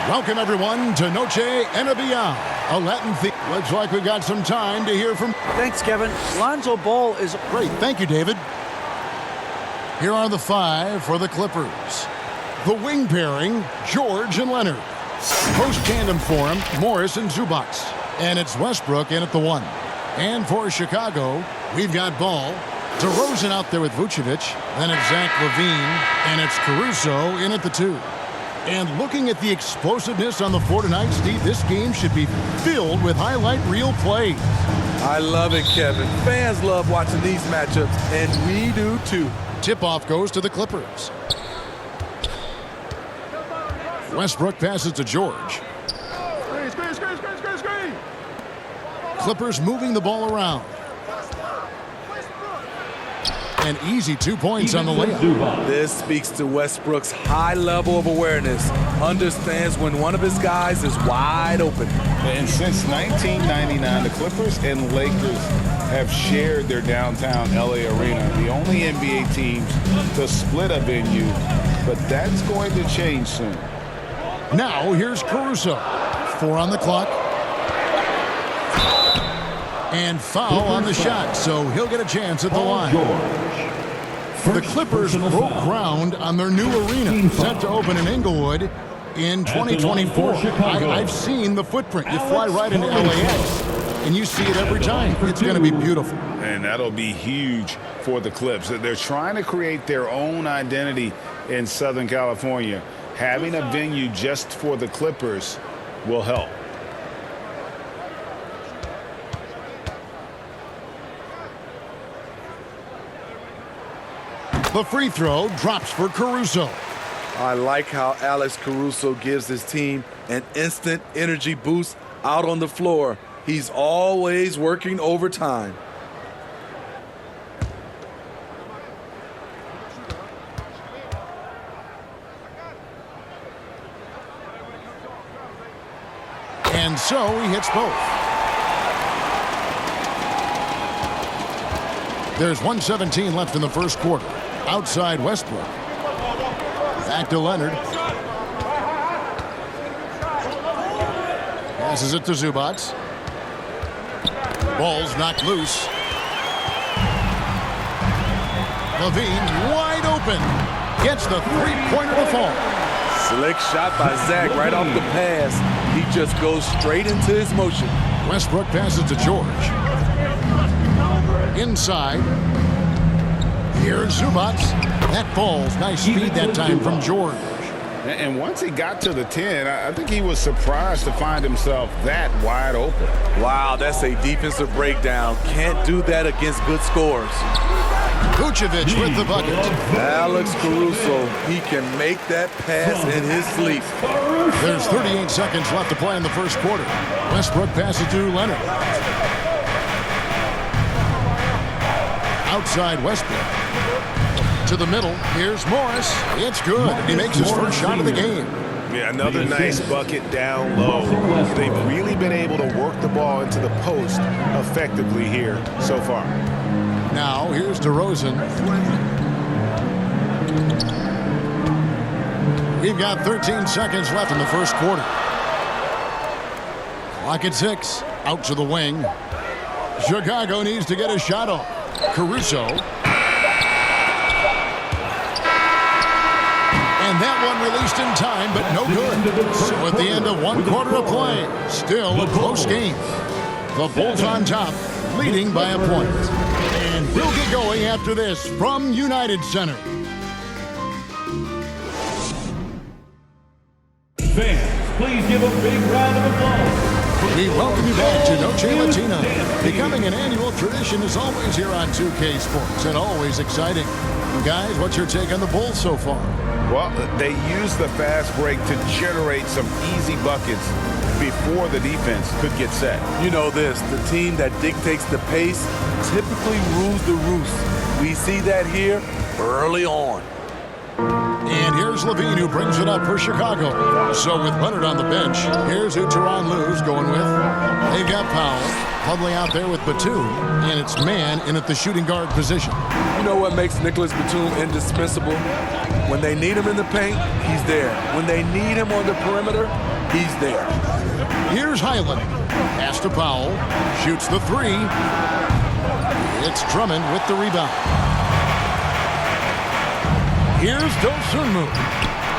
Welcome, everyone, to Noche and Beyond, a Latin theme. Looks like we got some time to hear from... Thanks, Kevin. Lonzo Ball is... Great. Thank you, David. Here are the five for the Clippers. The wing pairing, George and Leonard. Post tandem for him, Morris and Zubac. And it's Westbrook in at the 1. And for Chicago, we've got Ball. DeRozan out there with Vucevic. Then it's Zach LaVine. And it's Caruso in at the 2. And looking at the explosiveness on the floor tonight, Steve, this game should be filled with highlight reel plays. I love it, Kevin. Fans love watching these matchups, and we do too. Tip-off goes to the Clippers. Westbrook passes to George. Clippers moving the ball around. And easy 2 points on the layup. This speaks to Westbrook's high level of awareness. Understands when one of his guys is wide open. And since 1999, the Clippers and Lakers have shared their downtown LA arena. The only NBA teams to split a venue, but that's going to change soon. Now here's Caruso. 4 on the clock. And foul on the shot, so he'll get a chance at the line. The Clippers broke ground on their new arena, set to open in Inglewood in 2024. I've seen the footprint. You fly right into LAX, and you see it every time. It's going to be beautiful. And that'll be huge for the Clips. They're trying to create their own identity in Southern California. Having a venue just for the Clippers will help. The free throw drops for Caruso. I like how Alex Caruso gives his team an instant energy boost out on the floor. He's always working overtime. And so he hits both. There's 1:17 left in the first quarter. Outside Westbrook. Back to Leonard. Passes it to Zubac. Ball's knocked loose. LaVine wide open. Gets the three-pointer to fall. Slick shot by Zach right off the pass. He just goes straight into his motion. Westbrook passes to George. Inside. Here's Zubac. That falls. Nice speed that time from George. And once he got to the 10, I think he was surprised to find himself that wide open. Wow, that's a defensive breakdown. Can't do that against good scores. Vucevic with the bucket. Alex Caruso, he can make that pass in his sleep. There's 38 seconds left to play in the first quarter. Westbrook passes to Leonard. Outside Westbrook. To the middle. Here's Morris. It's good. He makes his first shot of the game. Yeah, another nice bucket down low. They've really been able to work the ball into the post effectively here so far. Now, here's DeRozan. We've got 13 seconds left in the first quarter. Clock at 6. Out to the wing. Chicago needs to get a shot off. Caruso. And that one released in time, but no good. So at the end of one quarter of play, still a close game. The Bulls on top, leading by a point. And we'll get going after this from United Center. Fans, please give a big round of applause. We welcome you back to Noche Latina. Becoming an annual tradition is always here on 2K Sports and always exciting. Guys, what's your take on the Bulls so far? Well, they use the fast break to generate some easy buckets before the defense could get set. You know this, the team that dictates the pace typically rules the roost. We see that here early on. And here's LaVine who brings it up for Chicago. So with Leonard on the bench, here's who Tyronn Lue's going with. They've got Powell huddling out there with Batum, and it's man in at the shooting guard position. You know what makes Nicholas Batum indispensable? When they need him in the paint, he's there. When they need him on the perimeter, he's there. Here's Highland. Pass to Powell. Shoots the three. It's Drummond with the rebound. Here's Dosunmu.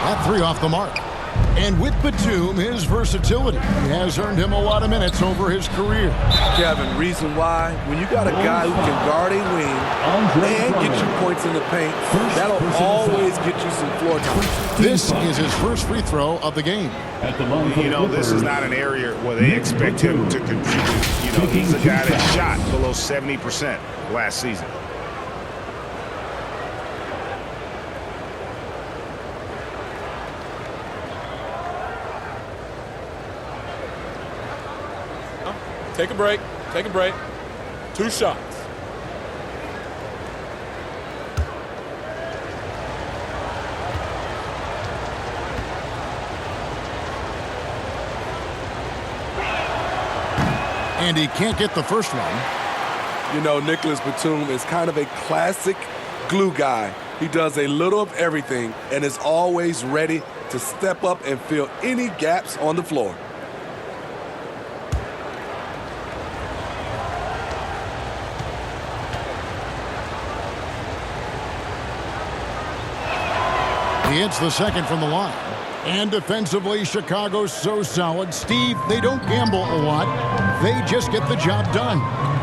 That three off the mark. And with Batum, his versatility has earned him a lot of minutes over his career. Kevin, reason why? When you got a guy who can guard a wing and get you points in the paint, that'll always get you some floor time. This is his first free throw of the game. You know, this is not an area where they expect him to contribute. You know, he's a guy that shot below 70% last season. Take a break. Take a break. 2 shots. And he can't get the first one. You know, Nicholas Batum is kind of a classic glue guy. He does a little of everything and is always ready to step up and fill any gaps on the floor. He hits the second from the line. And defensively, Chicago's so solid. Steve, they don't gamble a lot. They just get the job done.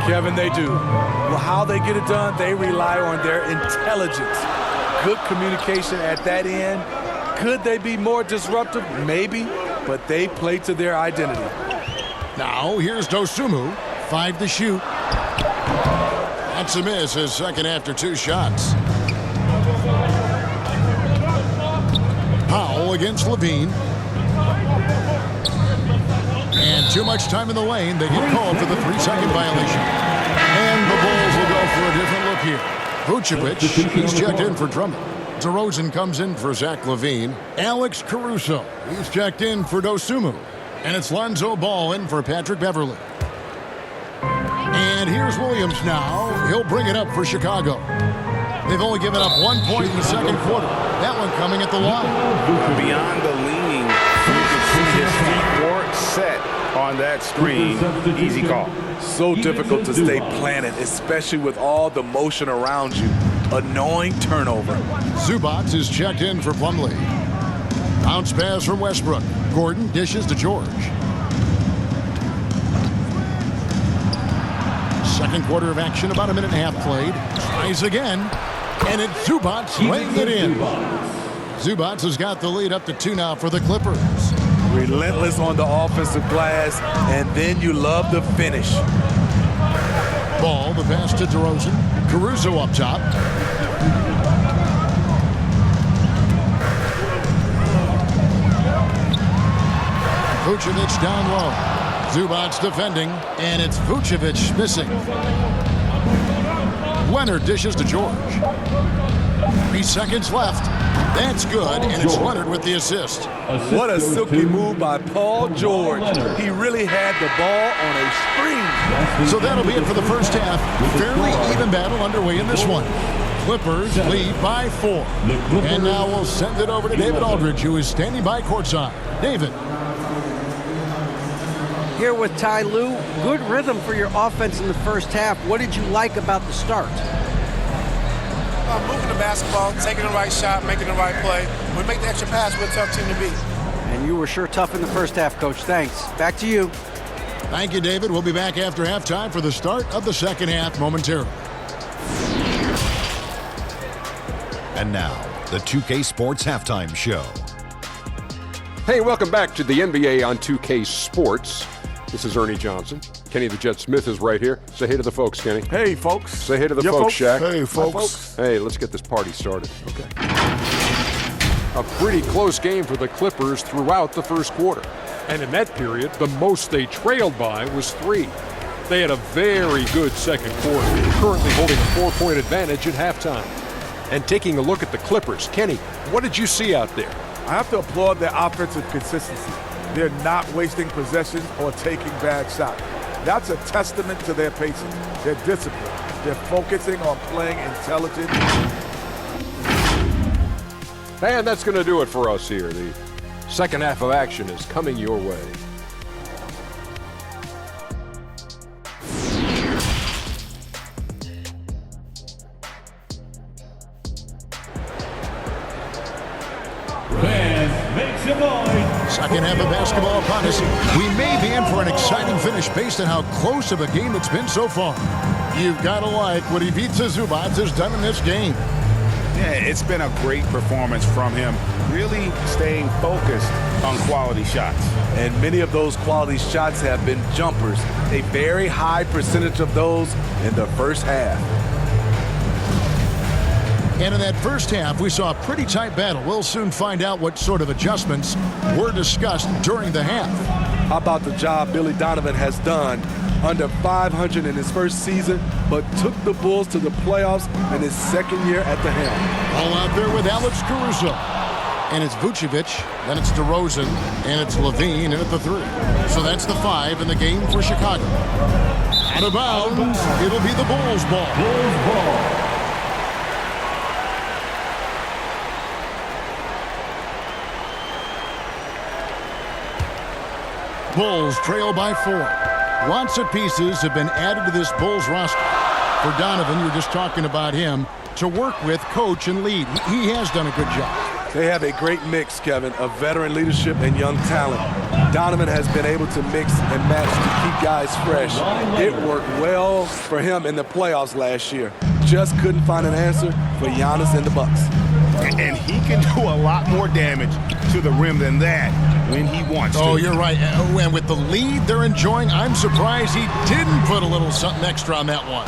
Kevin, they do. Well, how they get it done, they rely on their intelligence. Good communication at that end. Could they be more disruptive? Maybe, but they play to their identity. Now, here's Dosunmu. 5 to shoot. That's a miss, his second after 2 shots. Powell against Levine. And too much time in the lane. They get called for the 3-second violation. And the Bulls will go for a different look here. Vucevic, he's checked in for Drummond. DeRozan comes in for Zach LaVine. Alex Caruso, he's checked in for Dosunmu. And it's Lonzo Ball in for Patrick Beverly. And here's Williams now. He'll bring it up for Chicago. They've only given up 1 point in the second quarter. That one coming at the line. Beyond the leaning, you can see his feet weren't set on that screen. Easy call. So difficult to stay planted, especially with all the motion around you. Annoying turnover. Zubac is checked in for Plumlee. Bounce pass from Westbrook. Gordon dishes to George. Second quarter of action, about a minute and a half played. Tries again, and it's Zubac laying it in. Zubac has got the lead up to 2 now for the Clippers. Relentless on the offensive glass, and then you love the finish. Ball, the pass to DeRozan. Caruso up top. Vucevic down low. Zubac defending, and it's Vucevic missing. Leonard dishes to George. 3 seconds left. That's good, and it's Leonard with the assist. What a silky move by Paul George. He really had the ball on a string. So that'll be it for the first half. Fairly even battle underway in this one. Clippers lead by 4. And now we'll send it over to David Aldridge, who is standing by courtside. David. Here with Ty Lue. Good rhythm for your offense in the first half. What did you like about the start? Moving the basketball, taking the right shot, making the right play. When we make the extra pass, we're a tough team to beat. And you were sure tough in the first half, Coach. Thanks. Back to you. Thank you, David. We'll be back after halftime for the start of the second half momentarily. And now, the 2K Sports Halftime Show. Hey, welcome back to the NBA on 2K Sports. This is Ernie Johnson. Kenny the Jet Smith is right here. Say hey to the folks, Kenny. Hey, folks. Say hey to the folks, Shaq. Hey, folks. Hey, let's get this party started. Okay. A pretty close game for the Clippers throughout the first quarter. And in that period, the most they trailed by was 3. They had a very good second quarter, currently holding a 4-point advantage at halftime. And taking a look at the Clippers, Kenny, what did you see out there? I have to applaud their offensive consistency. They're not wasting possessions or taking bad shots. That's a testament to their pacing, their discipline. They're focusing on playing intelligent. And that's going to do it for us here. The Second half of action is coming your way. Second half of basketball upon us. We may be in for an exciting finish based on how close of a game it's been so far. You've got to like what Ivica Zubac has done in this game. Yeah, it's been a great performance from him, really staying focused on quality shots. And many of those quality shots have been jumpers, a very high percentage of those in the first half. And in that first half, we saw a pretty tight battle. We'll soon find out what sort of adjustments were discussed during the half. How about the job Billy Donovan has done? Under 500 in his first season, but took the Bulls to the playoffs in his second year at the helm. All out there with Alex Caruso. And it's Vucevic, then it's DeRozan, and it's Levine in at the 3. So that's the 5 in the game for Chicago. Out of bounds, it'll be the Bulls' ball. Bulls ball. Bulls trail by 4. Lots of pieces have been added to this Bulls roster. For Donovan, you're just talking about him, to work with, coach, and lead. He has done a good job. They have a great mix, Kevin, of veteran leadership and young talent. Donovan has been able to mix and match to keep guys fresh. It worked well for him in the playoffs last year. Just couldn't find an answer for Giannis and the Bucks. And he can do a lot more damage to the rim than that when he wants to. Oh, you're right. And with the lead they're enjoying, I'm surprised he didn't put a little something extra on that one.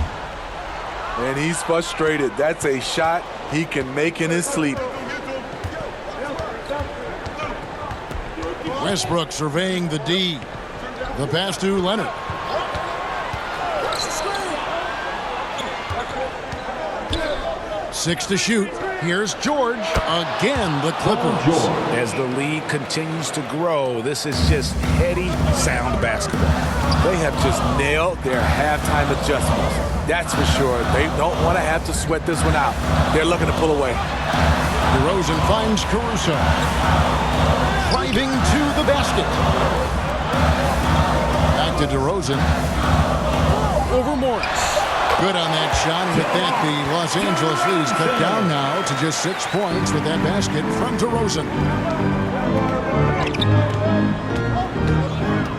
And he's frustrated. That's a shot he can make in his sleep. Westbrook surveying the D. The pass to Leonard. Six to shoot. Here's George. Again, the Clippers. As the lead continues to grow, this is just heady, sound basketball. They have just nailed their halftime adjustments. That's for sure. They don't want to have to sweat this one out. They're looking to pull away. DeRozan finds Caruso. Driving to the basket. Back to DeRozan. Over Morris. Good on that shot, and with that, the Los Angeles lead is cut down now to just 6 points with that basket from DeRozan.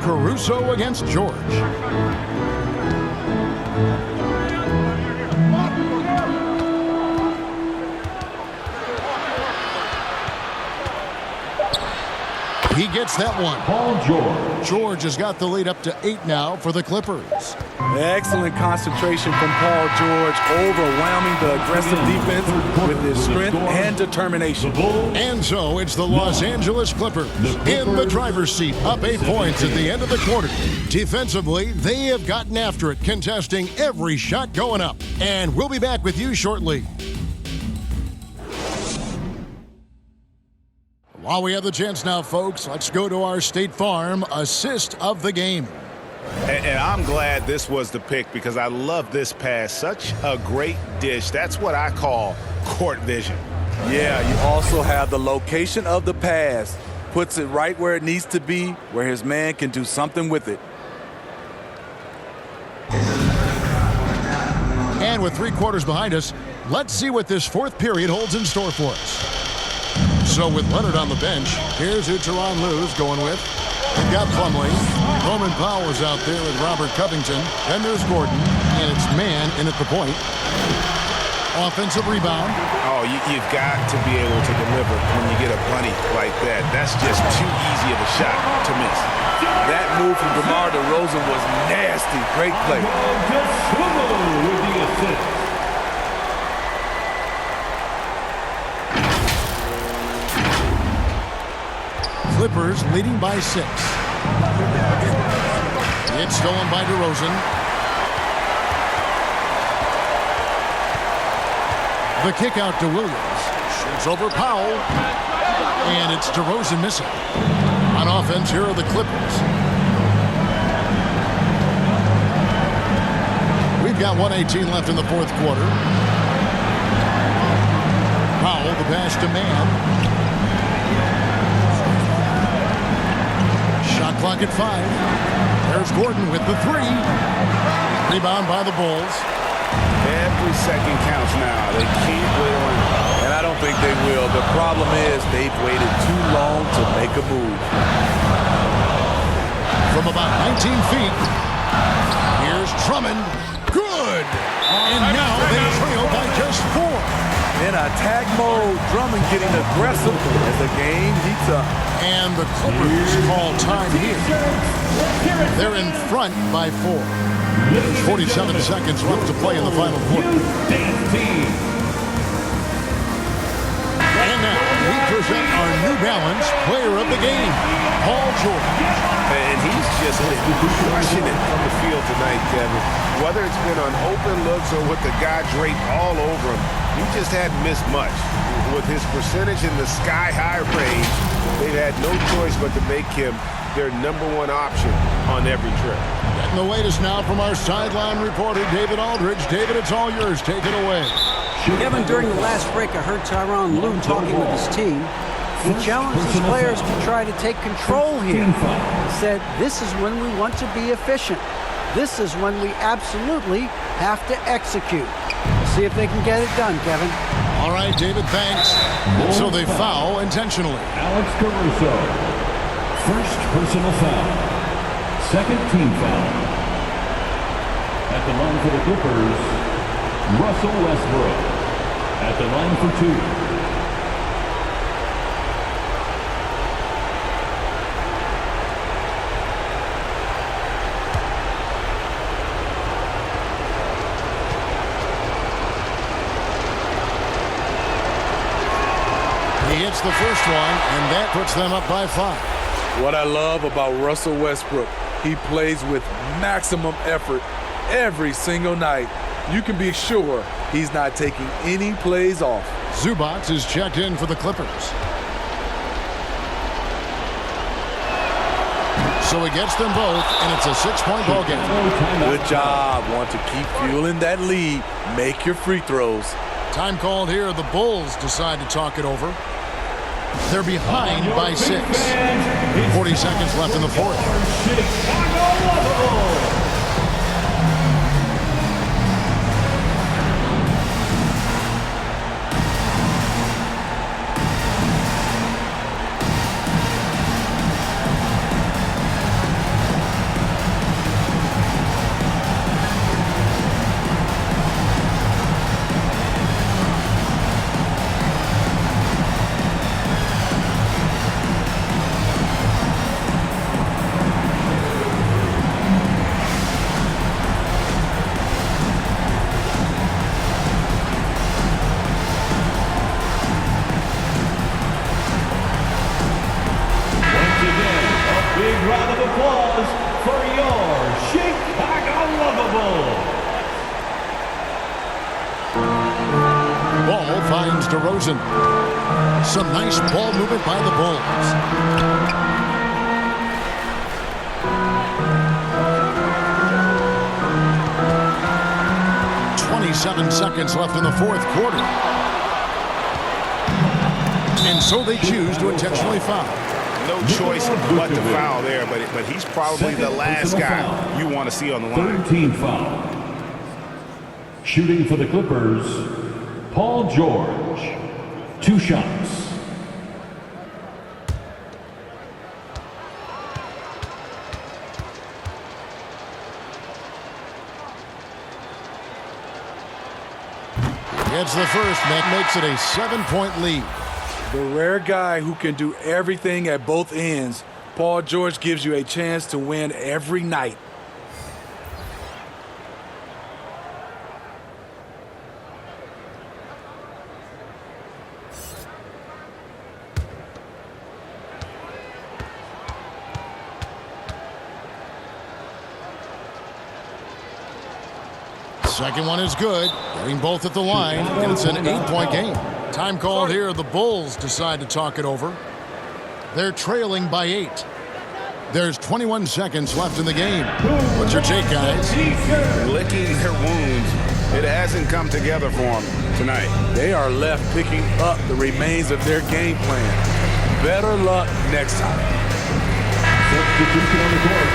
Caruso against George. He gets that one. Paul George. George has got the lead up to 8 now for the Clippers. Excellent concentration from Paul George, overwhelming the aggressive defense with his strength and determination. And so it's the Los Angeles Clippers in the driver's seat, up 8 points at the end of the quarter. Defensively, they have gotten after it, contesting every shot going up. And we'll be back with you shortly. While we have the chance now, folks, let's go to our State Farm assist of the game. And I'm glad this was the pick because I love this pass. Such a great dish. That's what I call court vision. Yeah, you also have the location of the pass. Puts it right where it needs to be, where his man can do something with it. And with 3 quarters behind us, let's see what this 4th period holds in store for us. So with Leonard on the bench, here's who Tyronn Lue's going with. We've got Plumlee. Roman Powell's out there with Robert Covington. Then there's Gordon, and it's man in at the point. Offensive rebound. Oh, you've got to be able to deliver when you get a bunny like that. That's just too easy of a shot to miss. That move from DeMar DeRozan was nasty. Great play. With the assist. Clippers leading by 6. It's stolen by DeRozan. The kick out to Williams. Shoots over Powell. And it's DeRozan missing. On offense, here are the Clippers. We've got 1:18 left in the 4th quarter. Powell, the pass to Mann. Shot clock at 5. There's Gordon with the 3. Rebound by the Bulls. Every second counts now. They keep wailing. And I don't think they will. The problem is they've waited too long to make a move. From about 19 feet, here's Drummond. Good! And now they trail by just 4. In attack mode, Drummond getting aggressive as the game heats up. And the Clippers call time here. They're in front by 4. There's 47 seconds left to play in the final quarter. And now we present our New Balance player of the game, Paul George. And he's just crushing it from the field tonight, Kevin. Whether it's been on open looks or with the guy draped all over him, he just hadn't missed much. With his percentage in the sky-high range, they've had no choice but to make him their #1 option on every trip. And the latest now from our sideline reporter, David Aldridge. David, it's all yours. Take it away. Kevin, during the last break, I heard Tyronn Lue talking with his team. He challenged his players to try to take control here. He said, this is when we want to be efficient. This is when we absolutely have to execute. See if they can get it done, Kevin. All right, David, thanks. So they foul intentionally. Alex Caruso. First personal foul. Second team foul. At the line for the Clippers, Russell Westbrook. At the line for 2. He hits the first one, and that puts them up by 5. What I love about Russell Westbrook, he plays with maximum effort every single night. You can be sure he's not taking any plays off. Zubac is checked in for the Clippers. So he gets them both, and it's a 6-point ball game. Good job. Want to keep fueling that lead. Make your free throws. Time called here. The Bulls decide to talk it over. They're behind by 6. 40 seconds left in the fourth. DeRozan. Some nice ball movement by the Bulls. .27 seconds left in the fourth quarter. And so they choose to intentionally foul. No choice but to foul there, but he's probably the last guy you want to see on the line. 13 foul. Shooting for the Clippers, Paul George. 2 shots. Gets the first, that makes it a 7-point lead. The rare guy who can do everything at both ends. Paul George gives you a chance to win every night. Second one is good. Getting both at the line, and it's an 8-point game. Time called here. The Bulls decide to talk it over. They're trailing by 8. There's 21 seconds left in the game. What's your take, guys? Licking their wounds. It hasn't come together for them tonight. They are left picking up the remains of their game plan. Better luck next time. Substitution on the court.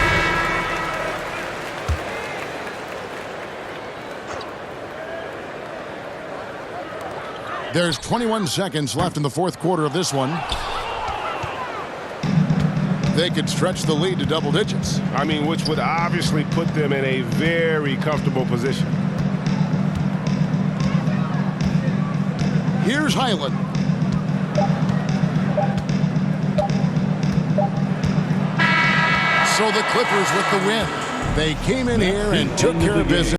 There's 21 seconds left in the fourth quarter of this one. They could stretch the lead to double digits. I mean, which would obviously put them in a very comfortable position. Here's Highland. So the Clippers with the win. They came in here and took care of business.